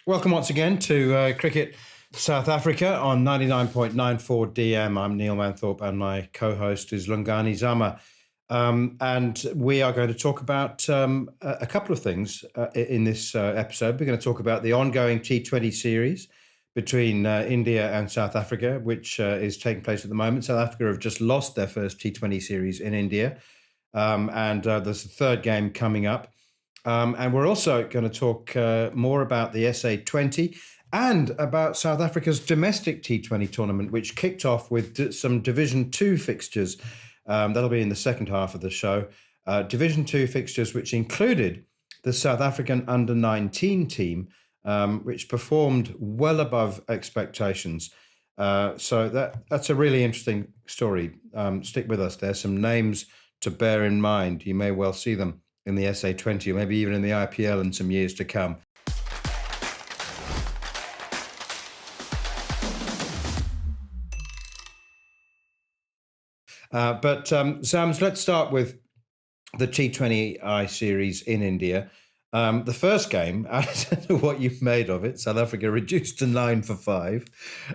Welcome once again to Cricket South Africa on 99.94 DM. I'm Neil Manthorpe and my co-host is Lungani Zama. And we are going to talk about a couple of things in this episode. We're going to talk about the ongoing T20 series between India and South Africa, which is taking place at the moment. South Africa have just lost their first T20 series in India. And there's a third game coming up. And we're also going to talk more about the SA20 and about South Africa's domestic T20 tournament, which kicked off with some Division 2 fixtures. That'll be in the second half of the show. Division 2 fixtures, which included the South African under-19 team, which performed well above expectations. So that's a really interesting story. Stick with us. There's some names to bear in mind. You may well see them in the SA20 or maybe even in the IPL in some years to come. But Sams, let's start with the T20I series in India. The first game, I don't know what you've made of it. South Africa reduced to 9 for 5.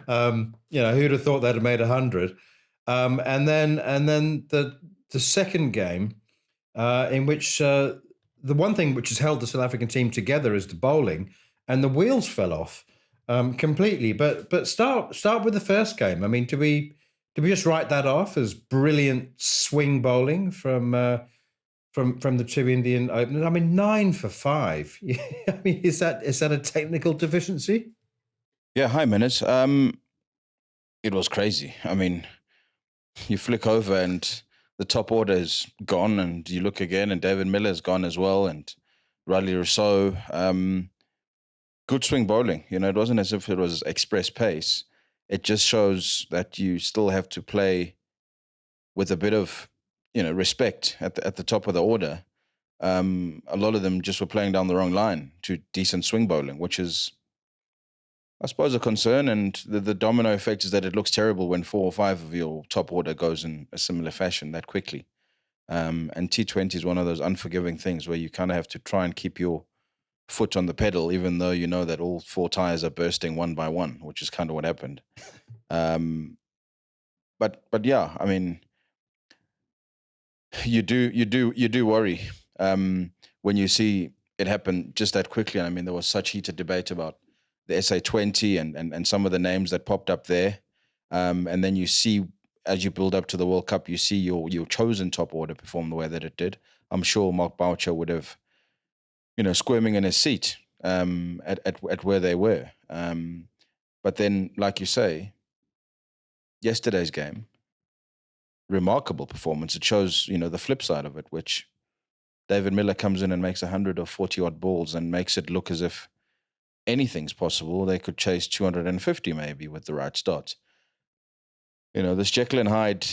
Who'd have thought they'd have made 100? And then the second game, in which the one thing which has held the South African team together is the bowling, and the wheels fell off completely. But start with the first game. I mean, do we just write that off as brilliant swing bowling from the two Indian openers? I mean, 9 for 5. I mean, is that a technical deficiency? Yeah, hi, Minutes. It was crazy. I mean, you flick over and the top order is gone, and you look again, and David Miller is gone as well, and Riley Rousseau. Good swing bowling. It wasn't as if it was express pace. It just shows that you still have to play with a bit of, respect at the top of the order. A lot of them just were playing down the wrong line to decent swing bowling, which is, I suppose, a concern. And the domino effect is that it looks terrible when 4 or 5 of your top order goes in a similar fashion that quickly. And T20 is one of those unforgiving things where you kind of have to try and keep your foot on the pedal, even though you know that all 4 tires are bursting one by one, which is kind of what happened. But yeah, I mean, you do worry when you see it happen just that quickly. I mean, there was such heated debate about the SA20 and some of the names that popped up there. And then you see, as you build up to the World Cup, you see your chosen top order perform the way that it did. I'm sure Mark Boucher would have, squirming in his seat at where they were. But then, like you say, yesterday's game, remarkable performance. It shows, the flip side of it, which David Miller comes in and makes 140 odd balls and makes it look as if anything's possible. They could chase 250 maybe with the right start. This Jekyll and Hyde,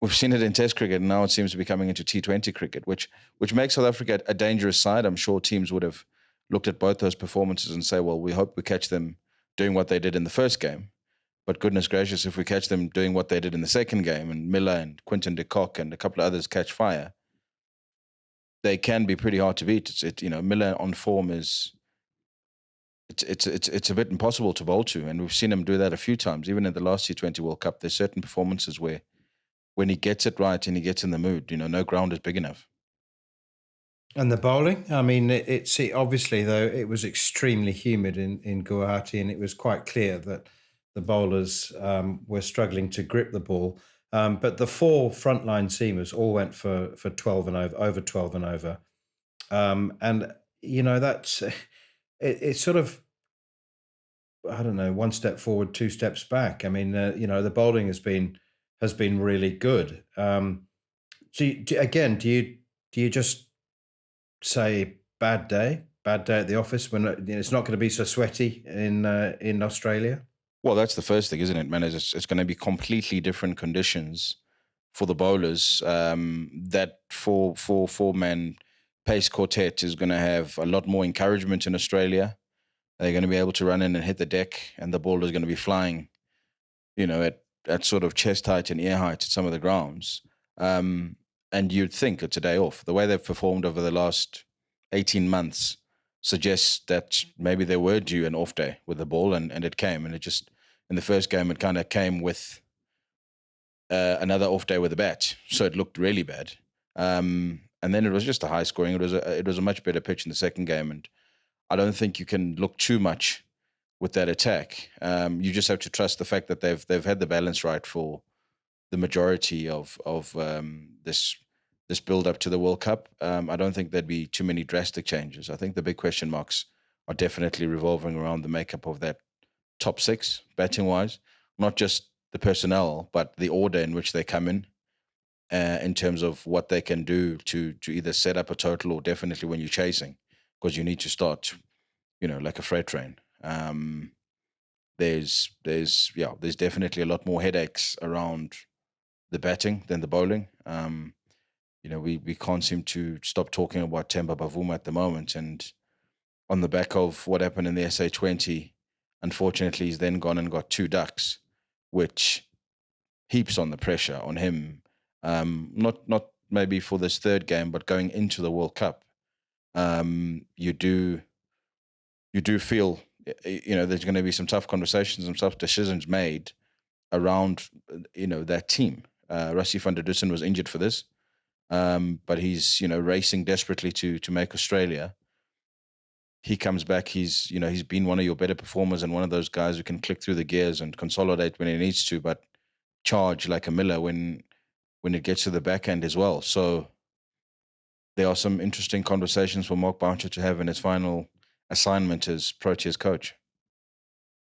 we've seen it in Test cricket, and now it seems to be coming into T20 cricket, which makes South Africa a dangerous side. I'm sure teams would have looked at both those performances and say, well, we hope we catch them doing what they did in the first game. But goodness gracious, if we catch them doing what they did in the second game, and Miller and Quinton de Kock and a couple of others catch fire, they can be pretty hard to beat. Miller on form is... It's a bit impossible to bowl to, and we've seen him do that a few times. Even in the last T20 World Cup, there's certain performances where when he gets it right and he gets in the mood, no ground is big enough. And the bowling, I mean, it's obviously, though, it was extremely humid in Guwahati, and it was quite clear that the bowlers were struggling to grip the ball. But the 4 frontline seamers all went for 12 and over 12 and over. And, that's... It's sort of, I don't know, 1 step forward, 2 steps back. I mean, the bowling has been really good. Do you just say bad day at the office when it's not going to be so sweaty in Australia? Well, that's the first thing, isn't it, man? It's going to be completely different conditions for the bowlers. That 4-man pace quartet is going to have a lot more encouragement in Australia. They're going to be able to run in and hit the deck, and the ball is going to be flying, at sort of chest height and ear height at some of the grounds. And you'd think it's a day off. The way they've performed over the last 18 months, suggests that maybe they were due an off day with the ball, and it came. And it just, in the first game, it kind of came with another off day with the bat. So it looked really bad. And then it was just a high scoring. It was a much better pitch in the second game. And I don't think you can look too much with that attack. You just have to trust the fact that they've had the balance right for the majority of this build up to the World Cup. I don't think there'd be too many drastic changes. I think the big question marks are definitely revolving around the makeup of that top six, batting wise, not just the personnel, but the order in which they come in terms of what they can do to either set up a total or definitely when you're chasing, because you need to start, like a freight train. There's definitely a lot more headaches around the batting than the bowling. We can't seem to stop talking about Temba Bavuma at the moment, and on the back of what happened in the SA20, unfortunately, he's then gone and got 2 ducks, which heaps on the pressure on him. Not maybe for this third game, but going into the World Cup, you do feel there's going to be some tough conversations, some tough decisions made around that team. Rassie van der Dussen was injured for this, but he's racing desperately to make Australia. He comes back. He's been one of your better performers and one of those guys who can click through the gears and consolidate when he needs to, but charge like a Miller when it gets to the back end as well. So there are some interesting conversations for Mark Boucher to have in his final assignment as Proteas coach.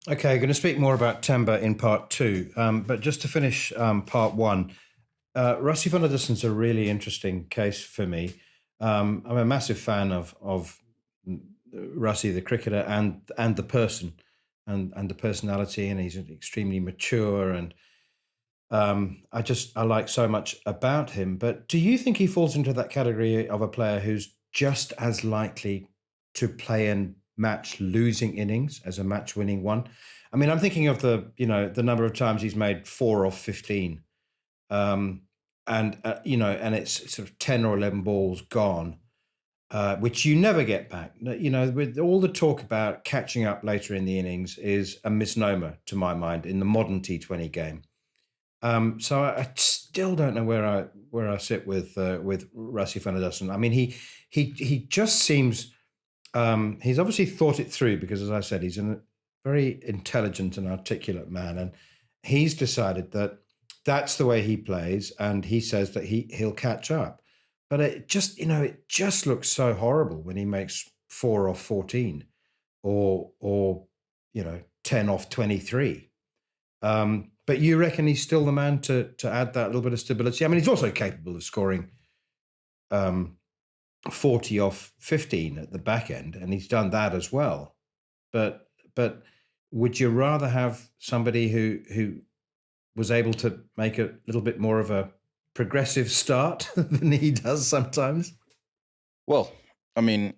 Okay, going to speak more about Temba in part 2, but just to finish part 1, Rassie van der Dussen's a really interesting case for me. I'm a massive fan of Rassie, the cricketer, and the person, and the personality, and he's extremely mature, and I like so much about him. But do you think he falls into that category of a player who's just as likely to play and match losing innings as a match winning one? I mean, I'm thinking of the number of times he's made 4 off 15, and it's sort of 10 or 11 balls gone, which you never get back. With all the talk about catching up later in the innings is a misnomer to my mind in the modern T20 game. So I still don't know where I sit with Rassie van der Dussen. I mean, he just seems he's obviously thought it through, because, as I said, he's a very intelligent and articulate man, and he's decided that that's the way he plays, and he says that he'll catch up. But it just looks so horrible when he makes 4 off 14 or 10 off 23. But you reckon he's still the man to add that little bit of stability? I mean, he's also capable of scoring 40 off 15 at the back end, and he's done that as well. But would you rather have somebody who was able to make a little bit more of a progressive start than he does sometimes? Well, I mean,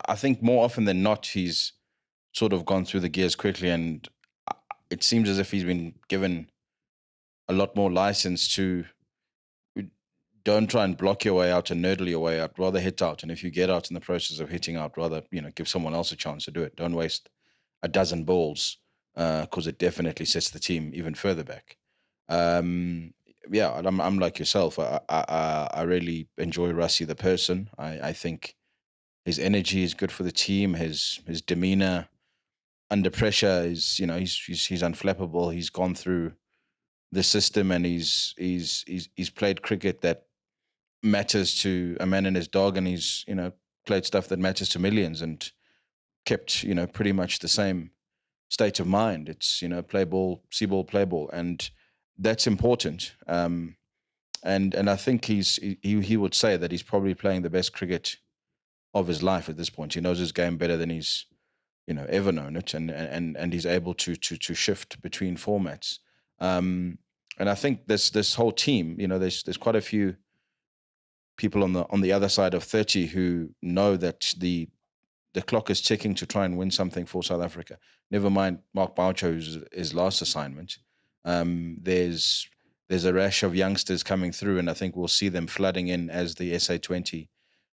I think more often than not, he's sort of gone through the gears quickly, and it seems as if he's been given a lot more license to don't try and block your way out and nerdle your way out, rather hit out. And if you get out in the process of hitting out, rather, give someone else a chance to do it. Don't waste a dozen balls, because it definitely sets the team even further back. I'm like yourself. I really enjoy Rassie the person. I think his energy is good for the team. His demeanor under pressure is, he's unflappable. He's gone through the system, and he's played cricket that matters to a man and his dog, and he's played stuff that matters to millions, and kept pretty much the same state of mind. It's play ball, see ball, play ball, and that's important. And I think he would say that he's probably playing the best cricket of his life at this point. He knows his game better than he's ever known it, and he's able to shift between formats. And I think this whole team, there's quite a few people on the other side of 30 who know that the clock is ticking to try and win something for South Africa. Never mind Mark Boucher, who's his last assignment. There's a rash of youngsters coming through, and I think we'll see them flooding in as the SA20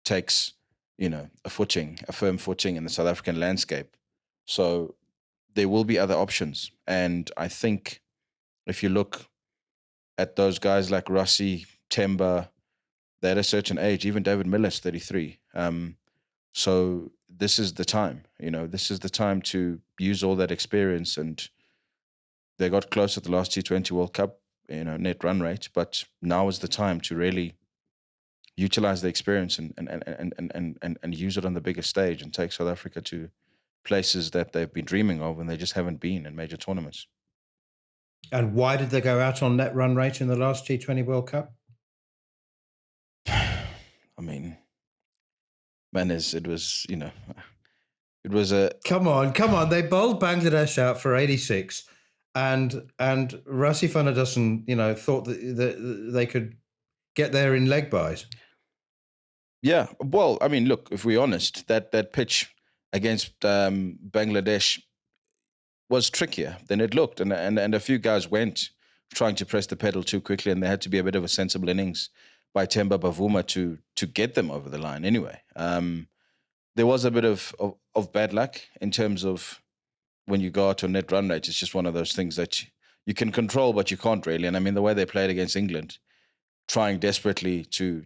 takes a firm footing in the South African landscape. So there will be other options. And I think if you look at those guys like Rossi, Temba, they're at a certain age, even David Miller's 33. So this is the time, this is the time to use all that experience. And they got close at the last T20 World Cup, net run rate, but now is the time to really utilize the experience and use it on the biggest stage and take South Africa to places that they've been dreaming of and they just haven't been in major tournaments. And why did they go out on net run rate in the last T20 World Cup? I mean, it was a... Come on. They bowled Bangladesh out for 86 and Rassi Fanadasan, thought that they could get there in leg byes. Yeah, well, I mean, look, if we're honest, that pitch against Bangladesh was trickier than it looked, and a few guys went trying to press the pedal too quickly, and there had to be a bit of a sensible innings by Temba Bavuma to get them over the line. Anyway, there was a bit of bad luck in terms of when you go out on net run rate. It's just one of those things that you can control, but you can't really. And I mean, the way they played against England, trying desperately to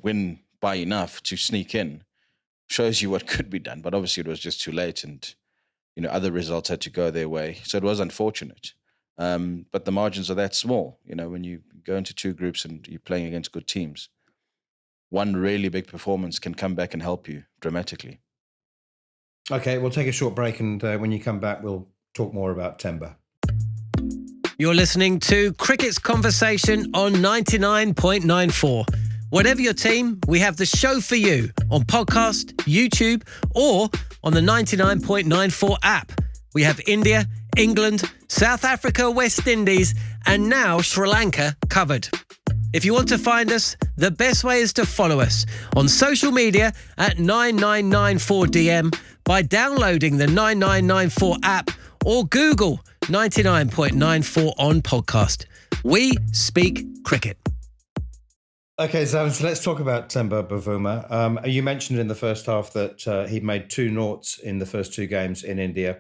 win by enough to sneak in, shows you what could be done. But obviously it was just too late, and other results had to go their way. So it was unfortunate. But the margins are that small. When you go into two groups and you're playing against good teams, one really big performance can come back and help you dramatically. Okay, we'll take a short break, and when you come back, we'll talk more about Temba. You're listening to Cricket's Conversation on 99.94. Whatever your team, we have the show for you on podcast, YouTube, or on the 99.94 app. We have India, England, South Africa, West Indies, and now Sri Lanka covered. If you want to find us, the best way is to follow us on social media at 9994DM by downloading the 9994 app or Google 99.94 on podcast. We speak cricket. Okay, so let's talk about Temba Bavuma. You mentioned in the first half that he'd made 2 noughts in the first 2 games in India.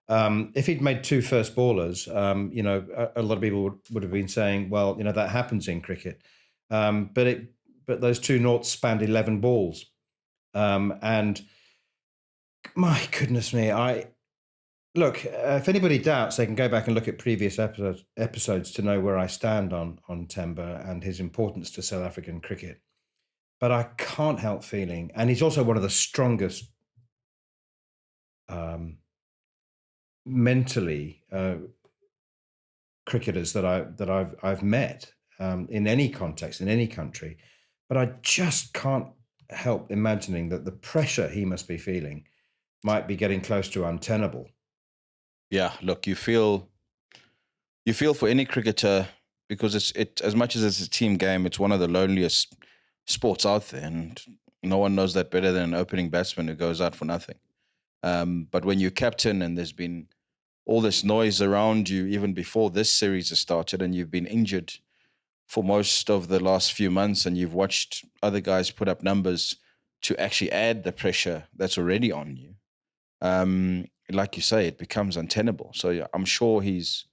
If he'd made 2 first ballers, a lot of people would have been saying, well, that happens in cricket. But those 2 noughts spanned 11 balls. And my goodness me, look, if anybody doubts, they can go back and look at previous episodes to know where I stand on Temba and his importance to South African cricket. But I can't help feeling, and he's also one of the strongest mentally cricketers that I've met in any context, in any country. But I just can't help imagining that the pressure he must be feeling might be getting close to untenable. Yeah, look, you feel for any cricketer, because it as much as it's a team game, it's one of the loneliest sports out there, and no one knows that better than an opening batsman who goes out for nothing. But when you're captain and there's been all this noise around you even before this series has started, and you've been injured for most of the last few months, and you've watched other guys put up numbers to actually add the pressure that's already on you, like you say, it becomes untenable. So yeah, I'm sure he's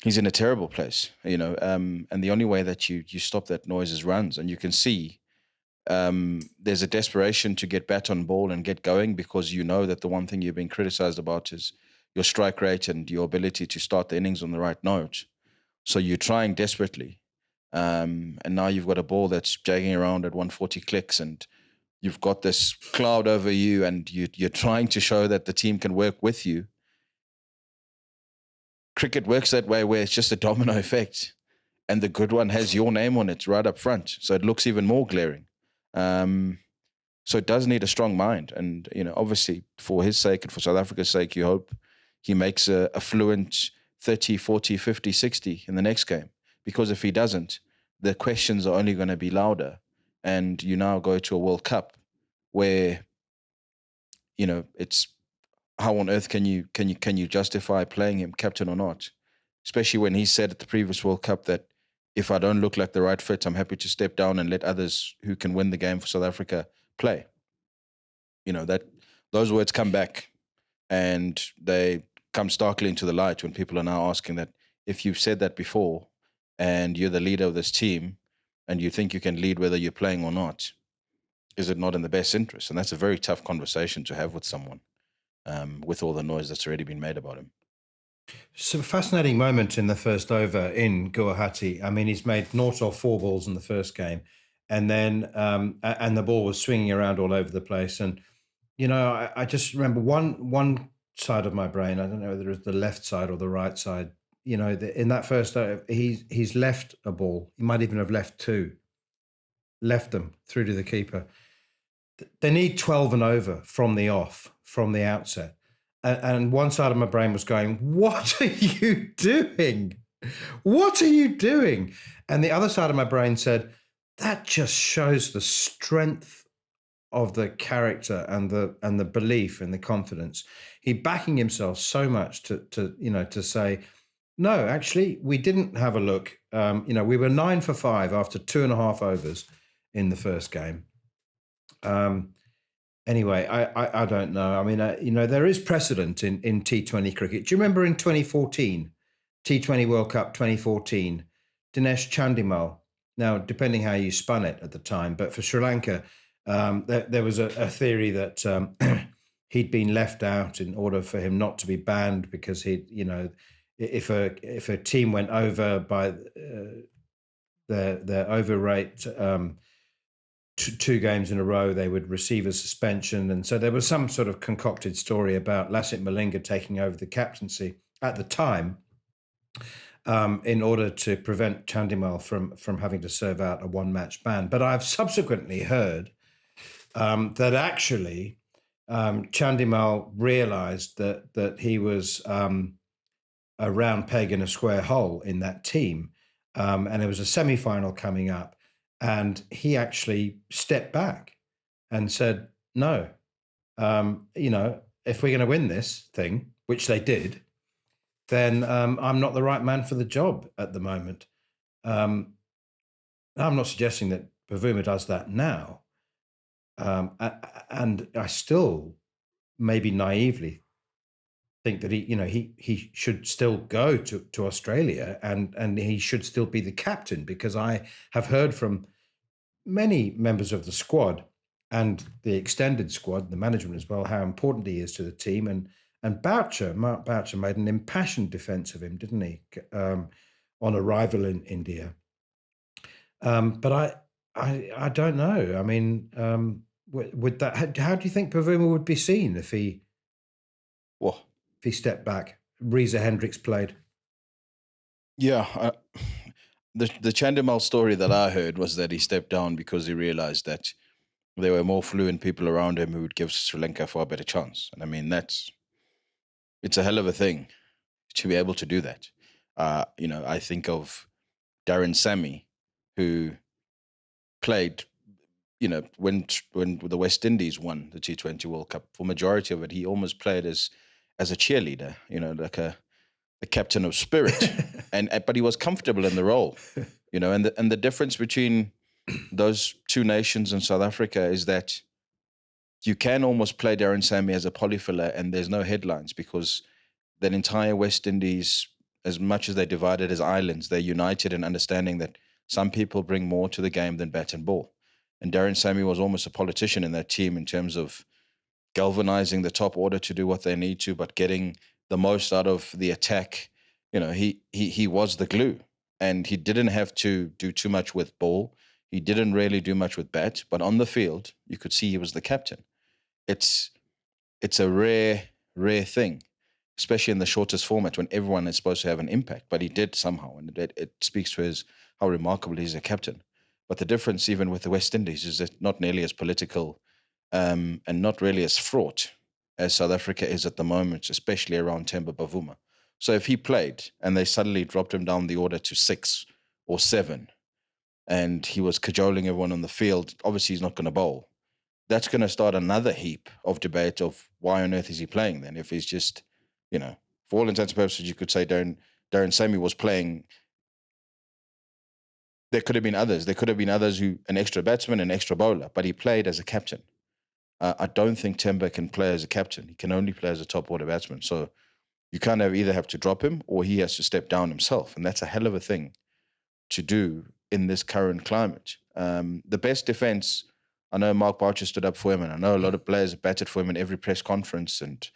in a terrible place, and the only way that you stop that noise is runs. And you can see there's a desperation to get bat on ball and get going, because you know that the one thing you're being criticized about is your strike rate and your ability to start the innings on the right note. So you're trying desperately. And now you've got a ball that's jagging around at 140 clicks, and you've got this cloud over you, and you're trying to show that the team can work with you. Cricket works that way, where it's just a domino effect, and the good one has your name on it right up front. So it looks even more glaring. So it does need a strong mind. And, obviously for his sake and for South Africa's sake, you hope he makes a fluent 30, 40, 50, 60 in the next game. Because if he doesn't, the questions are only going to be louder. And you now go to a World Cup where, it's how on earth can you justify playing him captain or not? Especially when he said at the previous World Cup that if I don't look like the right fit, I'm happy to step down and let others who can win the game for South Africa play. That those words come back, and they come starkly into the light when people are now asking that if you've said that before and you're the leader of this team and you think you can lead whether you're playing or not, is it not in the best interest? And that's a very tough conversation to have with someone with all the noise that's already been made about him. It's a fascinating moment in the first over in Guwahati. I mean, he's made 0 or 4 balls in the first game, and then and the ball was swinging around all over the place. And I just remember one side of my brain. I don't know whether it's the left side or the right side. In that first over, he's left a ball. He might even have left 2, left them through to the keeper. They need 12 and over from the outset. And one side of my brain was going, what are you doing? What are you doing? And the other side of my brain said, that just shows the strength of the character and the belief and the confidence. He backing himself so much to say, no, actually, we didn't have a look. We were 9 for 5 after 2.5 overs in the first game. Anyway, I don't know. I mean, there is precedent in T20 cricket. Do you remember in 2014, T20 World Cup 2014, Dinesh Chandimal? Now, depending how you spun it at the time, but for Sri Lanka, there was a theory that he'd been left out in order for him not to be banned because if a team went over by their over rate 2 games in a row, they would receive a suspension. And so there was some sort of concocted story about Lasith Malinga taking over the captaincy at the time in order to prevent Chandimal from having to serve out a 1-match ban. But I've subsequently heard that actually Chandimal realised that he was a round peg in a square hole in that team. And there was a semi-final coming up. And he actually stepped back and said, no, if we're going to win this thing, which they did, then I'm not the right man for the job at the moment. I'm not suggesting that Bavuma does that now. And I still maybe naively think that he should still go to Australia and he should still be the captain, because I have heard from many members of the squad and the extended squad, the management as well, how important he is to the team. And Mark Boucher made an impassioned defence of him, didn't he, on arrival in India? But I don't know. I mean, would that? How do you think Bavuma would be seen if he stepped back? Reza Hendricks played. Yeah, the Chandimal story that I heard was that he stepped down because he realised that there were more fluent people around him who would give Sri Lanka a far better chance. And I mean, it's a hell of a thing to be able to do that. I think of Darren Sammy, who played, when the West Indies won the T20 World Cup. For majority of it, he almost played as a cheerleader, like a captain of spirit, but he was comfortable in the role, and the difference between those two nations in South Africa is that you can almost play Darren Sammy as a polyfiller and there's no headlines, because that entire West Indies, as much as they're divided as islands, they're united in understanding that some people bring more to the game than bat and ball. And Darren Sammy was almost a politician in that team in terms of galvanizing the top order to do what they need to, but getting the most out of the attack. He was the glue, and he didn't have to do too much with ball. He didn't really do much with bat, but on the field, you could see he was the captain. It's a rare thing, especially in the shortest format when everyone is supposed to have an impact, but he did somehow, and it speaks to how remarkable he is a captain. But the difference even with the West Indies is that not nearly as political and not really as fraught as South Africa is at the moment, especially around Temba Bavuma. So if he played and they suddenly dropped him down the order to 6 or 7 and he was cajoling everyone on the field, obviously he's not going to bowl. That's going to start another heap of debate of why on earth is he playing then? If he's just, for all intents and purposes, you could say Darren Sammy was playing there could have been others. There could have been others who, an extra batsman, an extra bowler, but he played as a captain. I don't think Temba can play as a captain. He can only play as a top order batsman. So you kind of either have to drop him or he has to step down himself. And that's a hell of a thing to do in this current climate. The best defense, I know Mark Boucher stood up for him, and I know a lot of players have batted for him in every press conference. And,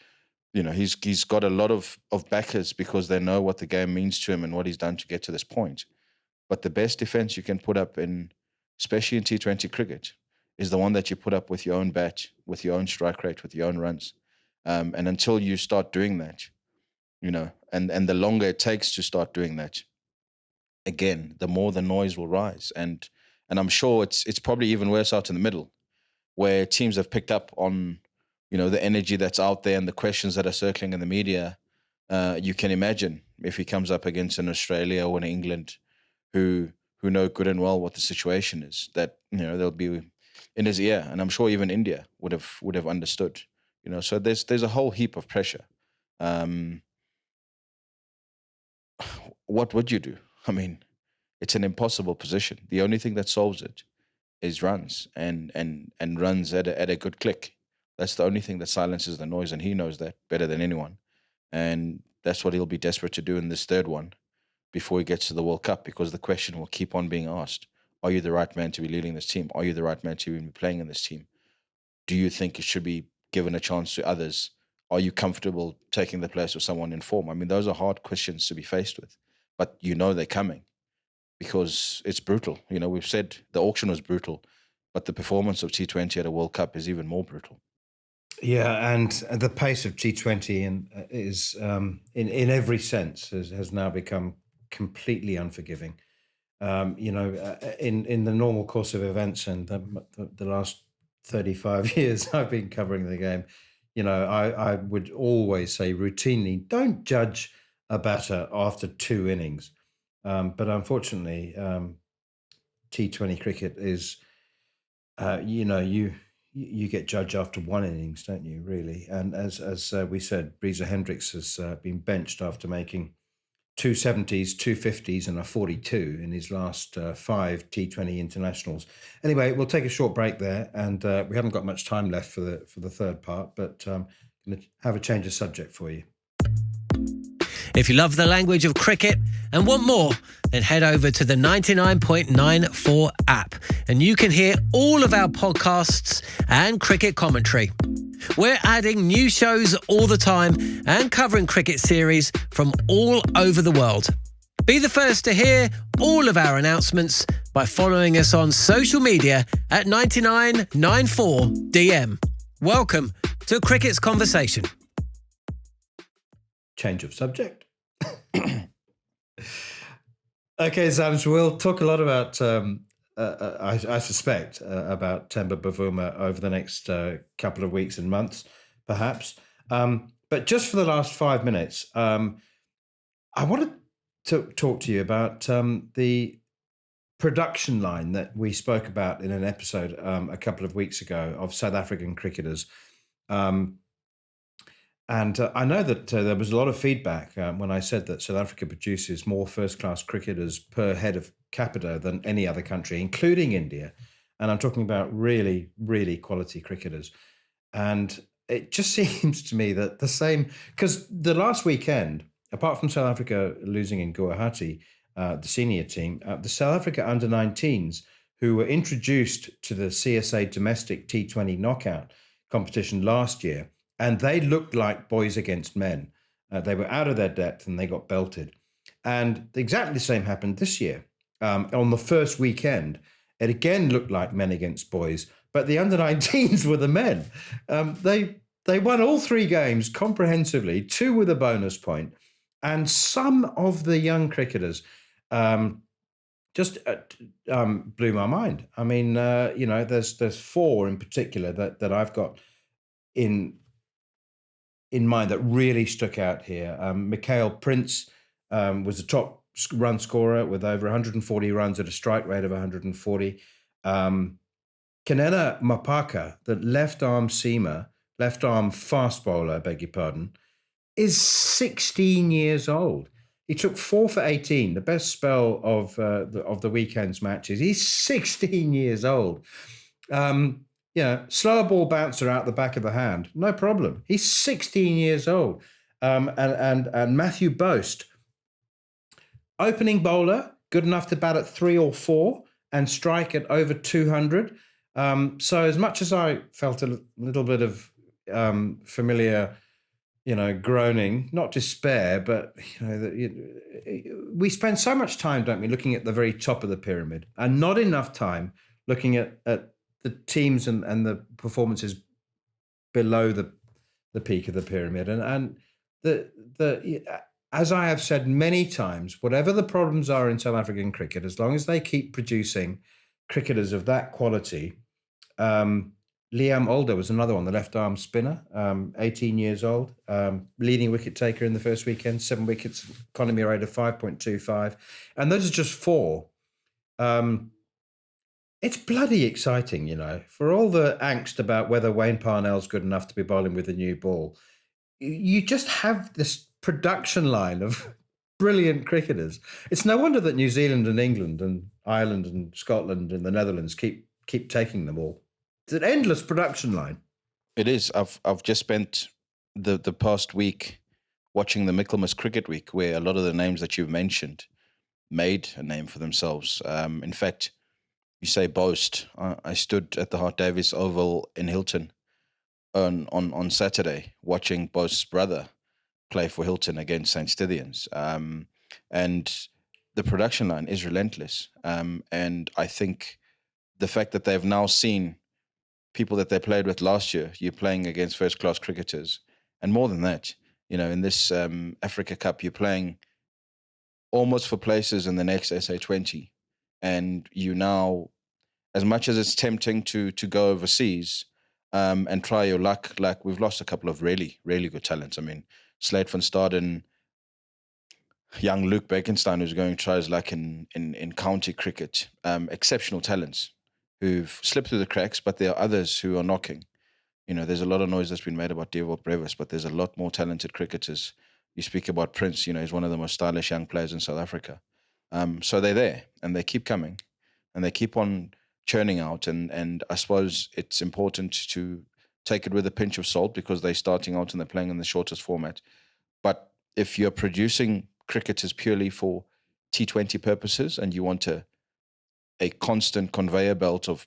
you know, he's got a lot of backers because they know what the game means to him and what he's done to get to this point. But the best defense you can put up in, especially in T20 cricket, is the one that you put up with your own bat, with your own strike rate, with your own runs. And until you start doing that, you know, and the longer it takes to start doing that, again, the more the noise will rise. And I'm sure it's probably even worse out in the middle, where teams have picked up on, you know, the energy that's out there and the questions that are circling in the media. You can imagine if he comes up against an Australia or an England who know good and well what the situation is, that, you know, they'll be in his ear. And I'm sure even India would have understood, you know. So there's a whole heap of pressure. What would you do? I mean, it's an impossible position. The only thing that solves it is runs and runs at a good click. That's the only thing that silences the noise, and he knows that better than anyone. And that's what he'll be desperate to do in this third one before he gets to the World Cup, because the question will keep on being asked. Are you the right man to be leading this team? Are you the right man to be playing in this team? Do you think it should be given a chance to others? Are you comfortable taking the place of someone in form? I mean, those are hard questions to be faced with, but you know they're coming because it's brutal. You know, we've said the auction was brutal, but the performance of T20 at a World Cup is even more brutal. Yeah, and the pace of T20 is in every sense has now become completely unforgiving. You know, in the normal course of events and the last 35 years I've been covering the game, you know, I would always say routinely, don't judge a batter after 2 innings. But unfortunately, T20 cricket is, you know, you get judged after 1 innings, don't you, really? And as we said, Breeza Hendricks has been benched after making 2 70s, 2 50s, and a 42 in his last 5 T20 internationals. Anyway, we'll take a short break there, and we haven't got much time left for the third part, but I'm going to have a change of subject for you. If you love the language of cricket and want more, then head over to the 99.94 app, and you can hear all of our podcasts and cricket commentary. We're adding new shows all the time and covering cricket series from all over the world. Be the first to hear all of our announcements by following us on social media at 9994DM. Welcome to Cricket's Conversation. Change of subject. Okay, Sam, so we'll talk a lot about, I suspect, about Temba Bavuma over the next couple of weeks and months, perhaps. But just for the last 5 minutes, I wanted to talk to you about the production line that we spoke about in an episode a couple of weeks ago of South African cricketers. And I know that there was a lot of feedback when I said that South Africa produces more first-class cricketers per head of capita than any other country, including India. And I'm talking about really, really quality cricketers. And it just seems to me that the same, because the last weekend, apart from South Africa losing in Guwahati, the senior team, the South Africa under-19s, who were introduced to the CSA domestic T20 knockout competition last year, and they looked like boys against men. They were out of their depth and they got belted. And exactly the same happened this year. On the first weekend, it again looked like men against boys, but the under-19s were the men. They won all 3 games comprehensively, 2 with a bonus point. And some of the young cricketers just blew my mind. I mean, you know, there's 4 in particular that I've got in mind that really stuck out here. Mikhail Prince was the top run scorer with over 140 runs at a strike rate of 140. Kanena Mapaka, the left arm fast bowler, I beg your pardon, is 16 years old. He took 4 for 18, the best spell of the weekend's matches. He's 16 years old. Slower ball bouncer out the back of the hand, no problem. He's 16 years old. And Matthew Boast, opening bowler, good enough to bat at 3 or 4 and strike at over 200. So as much as I felt a little bit of familiar, groaning, not despair, but we spend so much time, don't we, looking at the very top of the pyramid, and not enough time looking at the teams and the performances below the peak of the pyramid. And as I have said many times, whatever the problems are in South African cricket, as long as they keep producing cricketers of that quality. Liam Alder was another one, the left-arm spinner, 18 years old, leading wicket taker in the first weekend, 7 wickets, economy rate of 5.25. And those are just 4. It's bloody exciting, for all the angst about whether Wayne Parnell's good enough to be bowling with a new ball. You just have this production line of brilliant cricketers. It's no wonder that New Zealand and England and Ireland and Scotland and the Netherlands keep taking them all. It's an endless production line. It is. I've just spent the past week watching the Michaelmas Cricket Week, where a lot of the names that you've mentioned made a name for themselves. In fact, you say Boast. I stood at the Hart Davis Oval in Hilton on Saturday watching Boast's brother play for Hilton against St. Stithians. And the production line is relentless. And I think the fact that they've now seen people that they played with last year, you're playing against first-class cricketers. And more than that, in this Africa Cup, you're playing almost for places in the next SA20. And you now, as much as it's tempting to go overseas and try your luck, like we've lost a couple of really, really good talents. I mean, Slade van Staden, young Luke Bekenstein, who's going to try his luck in county cricket, exceptional talents who've slipped through the cracks, but there are others who are knocking. There's a lot of noise that's been made about Dewald Brevis, but there's a lot more talented cricketers. You speak about Prince, he's one of the most stylish young players in South Africa. So they're there, and they keep coming, and they keep on churning out. And I suppose it's important to take it with a pinch of salt because they're starting out and they're playing in the shortest format. But if you're producing cricketers purely for T20 purposes and you want a constant conveyor belt of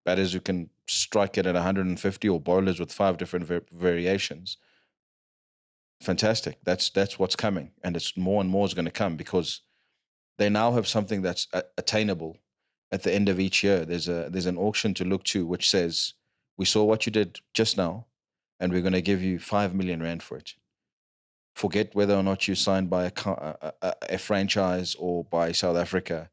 batters who can strike it at 150 or bowlers with 5 different variations, fantastic. That's what's coming. And it's more and more is going to come because they now have something that's attainable at the end of each year. There's an auction to look to which says, we saw what you did just now and we're going to give you 5 million rand for it. Forget whether or not you signed by a franchise or by South Africa.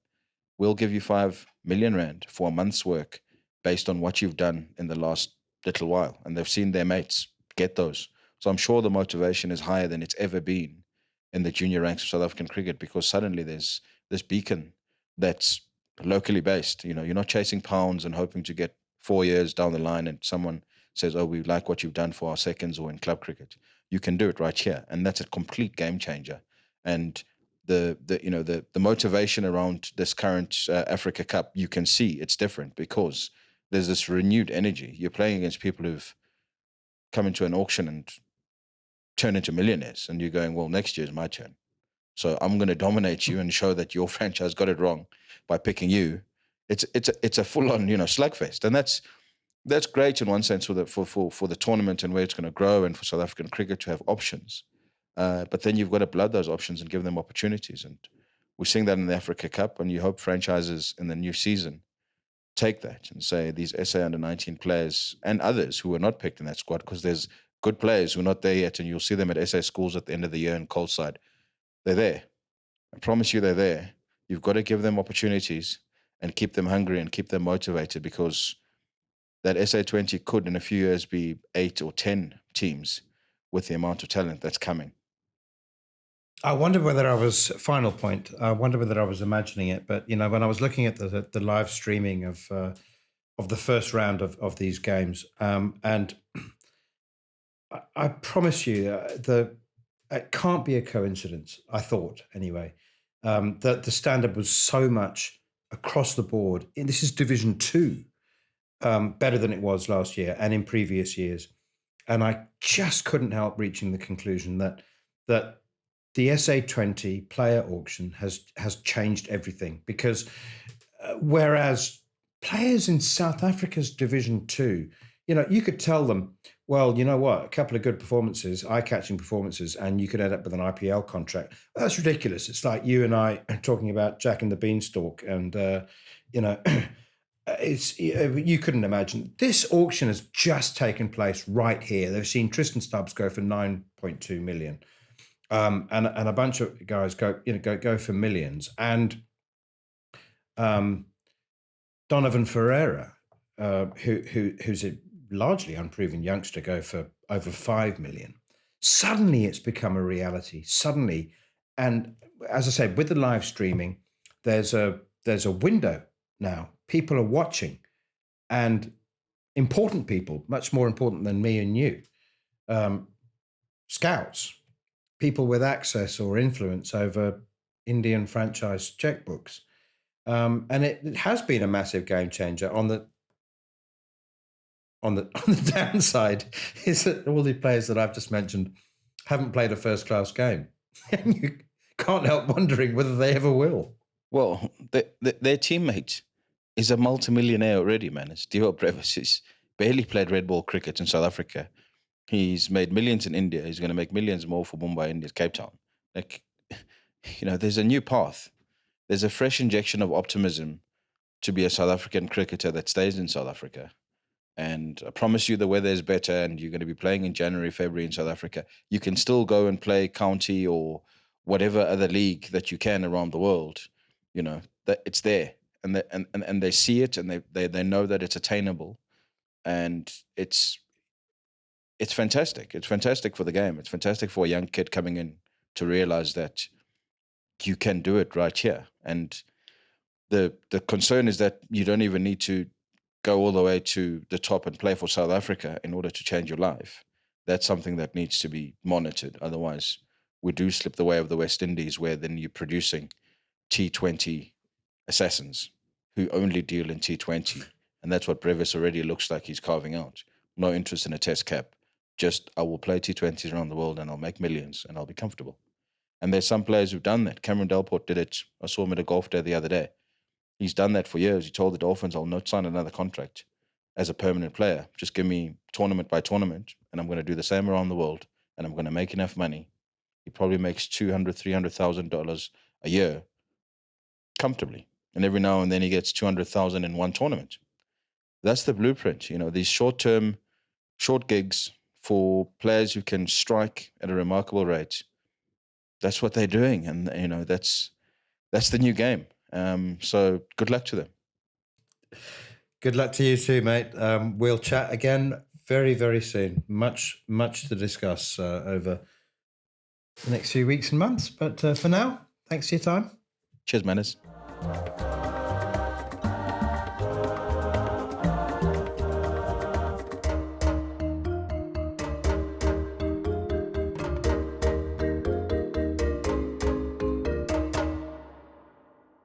We'll give you 5 million rand for a month's work based on what you've done in the last little while. And they've seen their mates get those. So I'm sure the motivation is higher than it's ever been in the junior ranks of South African cricket because suddenly there's this beacon that's locally based. You're not chasing pounds and hoping to get 4 years down the line and someone says, oh, we like what you've done for our seconds or in club cricket. You can do it right here. And that's a complete game changer. And the motivation around this current Africa Cup, you can see it's different because there's this renewed energy. You're playing against people who've come into an auction and turn into millionaires, and you're going, well, next year is my turn. So I'm going to dominate you and show that your franchise got it wrong by picking you. It's a full-on slugfest, and that's great in one sense for the tournament and where it's going to grow, and for South African cricket to have options. But then you've got to blood those options and give them opportunities. And we're seeing that in the Africa Cup, and you hope franchises in the new season take that and say these SA under-19 players and others who were not picked in that squad, because there's good players who are not there yet, and you'll see them at SA schools at the end of the year in Coldside. They're there. I promise you they're there. You've got to give them opportunities and keep them hungry and keep them motivated, because that SA20 could in a few years be 8 or 10 teams with the amount of talent that's coming. I wonder whether I was imagining it, but when I was looking at the live streaming of the first round of these games, and I promise you, it can't be a coincidence, I thought anyway, that the standard was so much across the board. And this is Division 2, better than it was last year and in previous years. And I just couldn't help reaching the conclusion that the SA20 player auction has changed everything, because whereas players in South Africa's Division 2, you could tell them, well, you know what, a couple of good performances, eye-catching performances, and you could end up with an IPL contract. That's ridiculous. It's like you and I talking about Jack and the Beanstalk, and it's you couldn't imagine. This auction has just taken place right here. They've seen Tristan Stubbs go for 9.2 million, and a bunch of guys go for millions, and Donovan Ferreira, who's a largely unproven youngster, go for over 5 million. Suddenly, it's become a reality. Suddenly, and as I said, with the live streaming, there's a window now. People are watching, and important people, much more important than me and you, scouts, people with access or influence over Indian franchise checkbooks. And it has been a massive game changer. On the downside is that all the players that I've just mentioned haven't played a first-class game. And you can't help wondering whether they ever will. Well, their teammate is a multimillionaire already, man. It's Dio Brevis. He's barely played red ball cricket in South Africa. He's made millions in India. He's going to make millions more for Mumbai Indians, Cape Town. There's a new path. There's a fresh injection of optimism to be a South African cricketer that stays in South Africa. And I promise you the weather is better, and you're going to be playing in January, February in South Africa. You can still go and play county or whatever other league that you can around the world. That it's there. And they see it, and they know that it's attainable, and it's fantastic. It's fantastic for the game. It's fantastic for a young kid coming in to realize that you can do it right here. And the concern is that you don't even need to go all the way to the top and play for South Africa in order to change your life. That's something that needs to be monitored. Otherwise, we do slip the way of the West Indies, where then you're producing T20 assassins who only deal in T20. And that's what Brevis already looks like he's carving out. No interest in a test cap. Just, I will play T20s around the world and I'll make millions and I'll be comfortable. And there's some players who've done that. Cameron Delport did it. I saw him at a golf day the other day. He's done that for years. He told the Dolphins, I'll not sign another contract as a permanent player. Just give me tournament by tournament, and I'm going to do the same around the world, and I'm going to make enough money. He probably makes $200,000, $300,000 a year comfortably. And every now and then he gets 200,000 in one tournament. That's the blueprint. These short gigs for players who can strike at a remarkable rate. That's what they're doing. And, that's the new game. So good luck to them. Good luck to you too, mate. We'll chat again very, very soon. Much to discuss over the next few weeks and months. But for now, thanks for your time. Cheers, Manners.